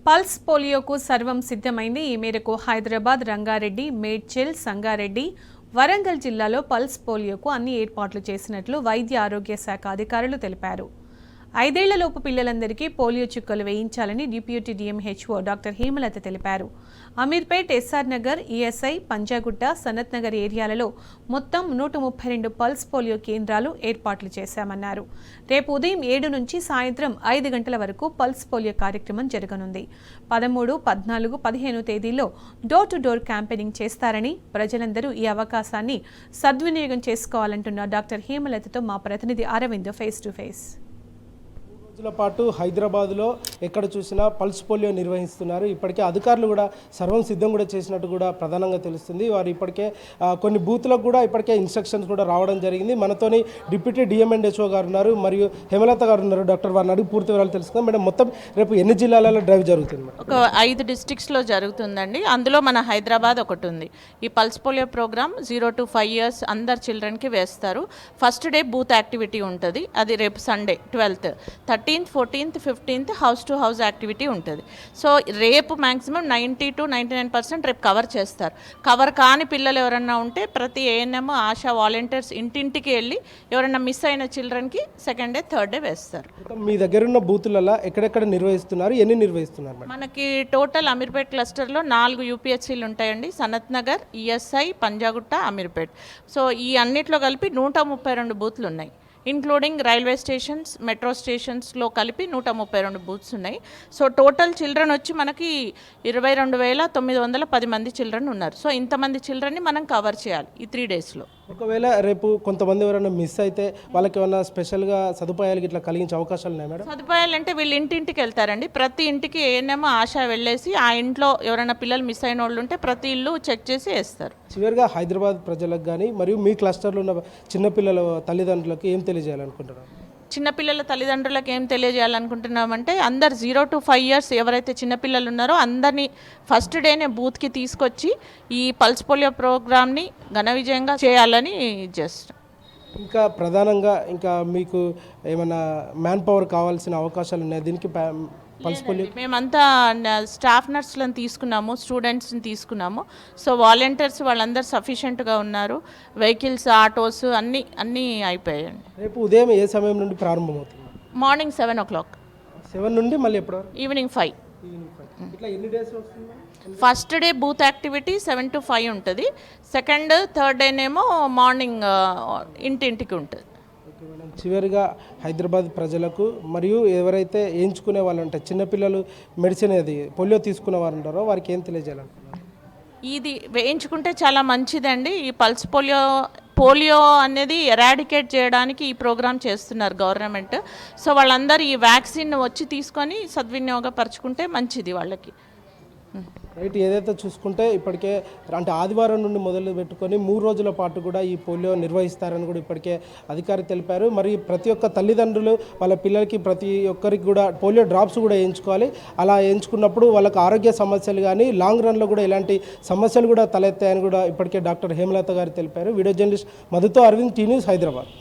Pulse పోలియోకు సర్వం సిద్ధమైంది. ఈ మేరకు హైదరాబాద్, రంగారెడ్డి, మేడ్చల్, సంగారెడ్డి, వరంగల్ జిల్లాలో పల్స్ పోలియోకు అన్ని ఏర్పాట్లు చేసినట్లు వైద్య ఆరోగ్య శాఖ అధికారులు తెలిపారు. 5 ఏళ్లలోపు పిల్లలందరికీ పోలియో చుక్కలు వేయించాలని డిప్యూటీ డిఎంహెచ్ఓ డాక్టర్ హేమలత తెలిపారు. అమీర్పేట్, ఎస్ఆర్ నగర్, ఈఎస్ఐ, పంజాగుట్ట, సనత్ నగర్ ఏరియాలలో మొత్తం 132 పల్స్ పోలియో కేంద్రాలు ఏర్పాట్లు చేశామన్నారు. రేపు ఉదయం 7 నుంచి సాయంత్రం 5 గంటల వరకు పల్స్ పోలియో కార్యక్రమం జరగనుంది. 13, 14, 15 తేదీల్లో డోర్ టు డోర్ క్యాంపెయినింగ్ చేస్తారని, ప్రజలందరూ ఈ అవకాశాన్ని సద్వినియోగం చేసుకోవాలంటున్న డాక్టర్ హేమలతతో మా ప్రతినిధి అరవింద్ ఫేస్ టు ఫేస్. రోజుల పాటు హైదరాబాద్లో ఎక్కడ చూసినా పల్స్ పోలియో నిర్వహిస్తున్నారు. ఇప్పటికే అధికారులు కూడా సర్వం సిద్ధం కూడా చేసినట్టు కూడా ప్రధానంగా తెలుస్తుంది. వారు ఇప్పటికే కొన్ని బూత్లకు కూడా ఇప్పటికే ఇన్స్ట్రక్షన్స్ కూడా రావడం జరిగింది. మనతోని డిప్యూటీ డిఎంఎండ్హెచ్ఓ గారు ఉన్నారు, మరియు హేమలత గారు ఉన్నారు. డాక్టర్ వారిని అడిగి పూర్తి వివరాలు తెలుసుకుందాం. మేడం, మొత్తం రేపు ఎన్ని జిల్లాలలో డ్రైవ్ జరుగుతుంది? ఒక 5 డిస్ట్రిక్ట్స్లో జరుగుతుందండి. అందులో మన హైదరాబాద్ ఒకటి ఉంది. ఈ pulse polio programme 0 to 5 years అందరు చిల్డ్రన్కి వేస్తారు. ఫస్ట్ డే బూత్ యాక్టివిటీ ఉంటుంది, అది రేపు Sunday 12th. 13th, 14th, 15th house to house activity ఉంటుంది. సో రేపు మ్యాక్సిమం 90 to 99% రేపు కవర్ చేస్తారు. కవర్ కాని పిల్లలు ఎవరన్నా ఉంటే ప్రతి ఏఎన్ఎం, ఆశా వాలంటీర్స్ ఇంటింటికి వెళ్ళి ఎవరన్నా మిస్ అయిన చిల్డ్రన్కి సెకండ్ డే, థర్డ్ డే వేస్తారు. మీ దగ్గర ఉన్న బూతులలో ఎక్కడెక్కడ నిర్వహిస్తున్నారు, ఎన్ని నిర్వహిస్తున్నారు? మనకి టోటల్ అమీర్పేట్ క్లస్టర్లో 4 యూపీహెచ్సీలు ఉంటాయండి. సనత్ నగర్, ఈఎస్ఐ, పంజాగుట్ట, అమీర్పేట్. సో ఈ అన్నిట్లో కలిపి 132 బూత్లు ఉన్నాయి, ఇంక్లూడింగ్ రైల్వే స్టేషన్స్, మెట్రో స్టేషన్స్లో కలిపి 132 బూత్స్ ఉన్నాయి. సో టోటల్ చిల్డ్రన్ వచ్చి మనకి 22,910 మంది చిల్డ్రన్ ఉన్నారు. సో ఇంతమంది చిల్డ్రన్ని మనం కవర్ చేయాలి ఈ 3 daysలో. ఒకవేళ రేపు కొంతమంది ఎవరైనా మిస్ అయితే వాళ్ళకి ఏమైనా స్పెషల్గా సదుపాయాలు ఇట్లా కలిగించే అవకాశాలు ఉన్నాయి మేడం? సదుపాయాలు అంటే వీళ్ళు ఇంటింటికి వెళ్తారండి. ప్రతి ఇంటికి ఏఎన్ఎం, ఆశా వెళ్ళేసి ఆ ఇంట్లో ఎవరైనా పిల్లలు మిస్ అయిన వాళ్ళు ఉంటే ప్రతి ఇల్లు చెక్ చేసి వేస్తారు. చివరిగా హైదరాబాద్ ప్రజలకు కానీ మరియు మీ క్లస్టర్లో ఉన్న చిన్నపిల్లల తల్లిదండ్రులకు ఏం తెలియజేయాలనుకుంటున్నారు? చిన్నపిల్లల తల్లిదండ్రులకు ఏం తెలియజేయాలనుకుంటున్నామంటే అందరు 0 to 5 years ఎవరైతే చిన్నపిల్లలు ఉన్నారో అందరినీ ఫస్ట్ డేనే బూత్కి తీసుకొచ్చి ఈ పల్స్ పోలియో ప్రోగ్రామ్ని ఘన విజయంగా చేయాలని జస్ట్. ఇంకా ప్రధానంగా ఇంకా మీకు ఏమైనా మ్యాన్ పవర్ కావాల్సిన అవకాశాలు ఉన్నాయి దీనికి పల్స్ పోలియో? మేమంతా స్టాఫ్ నర్సులను తీసుకున్నాము, స్టూడెంట్స్ని తీసుకున్నాము. సో వాలంటీర్స్ వాళ్ళందరూ సఫిషియెంట్గా ఉన్నారు. వెహికల్స్, ఆటోస్ అన్నీ అయిపోయాయండి. రేపు ఉదయం ఏ సమయం నుండి ప్రారంభమవుతుంది? Morning 7 o'clock. 7 నుండి మళ్ళీ ఎప్పుడు? ఈవినింగ్ 5. ఇట్లా ఎన్ని డేస్ వస్తుంది? First day booth activity 7 to 5 ఉంటుంది. సెకండ్, థర్డ్ డేనేమో మార్నింగ్ ఇంటింటికి ఉంటుంది. చివరిగా హైదరాబాద్ ప్రజలకు మరియు ఎవరైతే ఎంచుకునే వాళ్ళు ఉంటారు, చిన్నపిల్లలు మెడిసిన్ అది పోలియో తీసుకునే వారు ఉంటారో వారికి ఏం తెలియజేయాలనుకుంటున్నారు? ఇది వేయించుకుంటే చాలా మంచిదండి. ఈ పల్స్ పోలియో అనేది ఎరాడికేట్ చేయడానికి ఈ ప్రోగ్రామ్ చేస్తున్నారు గవర్నమెంట్. సో వాళ్ళందరూ ఈ వ్యాక్సిన్ వచ్చి తీసుకొని సద్వినియోగపరచుకుంటే మంచిది వాళ్ళకి. రైట్. ఏదైతే చూసుకుంటే ఇప్పటికే అంటే ఆదివారం నుండి మొదలు పెట్టుకొని 3 రోజుల పాటు కూడా ఈ పోలియో నిర్వహిస్తారని కూడా ఇప్పటికే అధికారి తెలిపారు. మరి ప్రతి ఒక్క తల్లిదండ్రులు వాళ్ళ పిల్లలకి ప్రతి ఒక్కరికి కూడా పోలియో డ్రాప్స్ కూడా వేయించుకోవాలి. అలా వేయించుకున్నప్పుడు వాళ్ళకి ఆరోగ్య సమస్యలు కానీ లాంగ్ రన్లో కూడా ఇలాంటి సమస్యలు కూడా తలెత్తాయని కూడా ఇప్పటికే డాక్టర్ హేమలత గారు తెలిపారు. వీడియో జర్నలిస్ట్ మధుతో అరవింద్, టీ న్యూస్, హైదరాబాద్.